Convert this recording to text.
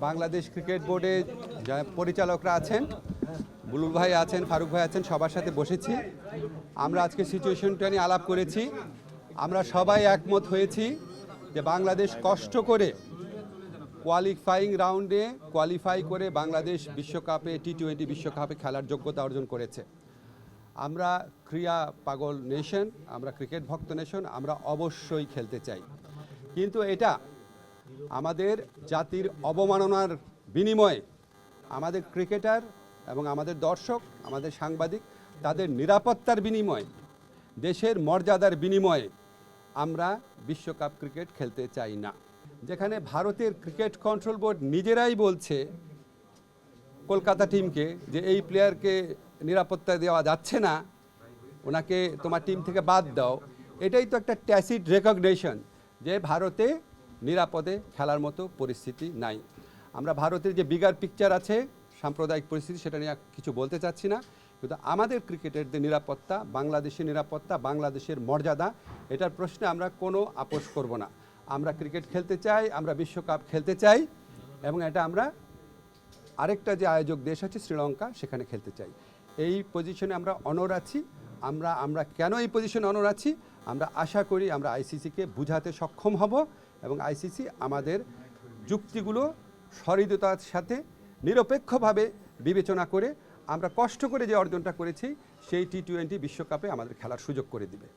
Bangladesh cricket বোর্ডে যারা পরিচালকরা আছেন, বুলুল ভাই আছেন, ফারুক ভাই আছেন, সবার সাথে বসেছি। আমরা আজকে সিচুয়েশনটা নিয়ে আলাপ করেছি। আমরা সবাই একমত হয়েছি যে বাংলাদেশ কষ্ট করে কোয়ালিফাইং রাউন্ডে কোয়ালিফাই করে বাংলাদেশ বিশ্বকাপে টি-20 বিশ্বকাপে খেলার যোগ্যতা অর্জন করেছে। আমরা ক্রীড়া পাগল নেশন, আমরা ক্রিকেট ভক্ত নেশন, আমরা অবশ্যই খেলতে চাই। কিন্তু এটা আমাদের জাতির অবমাননার বিনিময়ে আমাদের ক্রিকেটার এবং আমাদের দর্শক, আমাদের সাংবাদিক, তাদের নিরাপত্তার বিনিময়ে, দেশের মর্যাদার বিনিময়ে আমরা বিশ্বকাপ ক্রিকেট খেলতে চাই না। যেখানে ভারতের ক্রিকেট কন্ট্রোল বোর্ড নিজেরাই বলছে কলকাতা টিমকে যে এই প্লেয়ারকে নিরাপত্তা দেওয়া যাচ্ছে না, ওনাকে তোমার টিম থেকে বাদ দাও। এটাই তো একটা ট্যাসিড রেকগনিশন যে ভারতে নিরাপদে খেলার মতো পরিস্থিতি নাই। আমরা ভারতের যে বিগার পিকচার আছে, সাম্প্রদায়িক পরিস্থিতি, সেটা নিয়ে কিছু বলতে চাচ্ছি না, কিন্তু আমাদের ক্রিকেটের নিরাপত্তা, বাংলাদেশের নিরাপত্তা, বাংলাদেশের মর্যাদা, এটার প্রশ্নে আমরা কোনো আপোষ করব না। আমরা ক্রিকেট খেলতে চাই, আমরা বিশ্বকাপ খেলতে চাই, এবং এটা আমরা আরেকটা যে আয়োজক দেশ আছে শ্রীলঙ্কা, সেখানে খেলতে চাই। এই পজিশনে আমরা অনড় আছি। আমরা কেন এই পজিশনে অনড় আছি? আমরা আশা করি আমরা আইসিসিকে বুঝাতে সক্ষম হব এবং আইসিসি আমাদের যুক্তিগুলো সহৃদয়তার সাথে নিরপেক্ষভাবে বিবেচনা করে আমরা কষ্ট করে যে অর্জনটা করেছি সেই টি-20 বিশ্বকাপে আমাদের খেলার সুযোগ করে দিবে।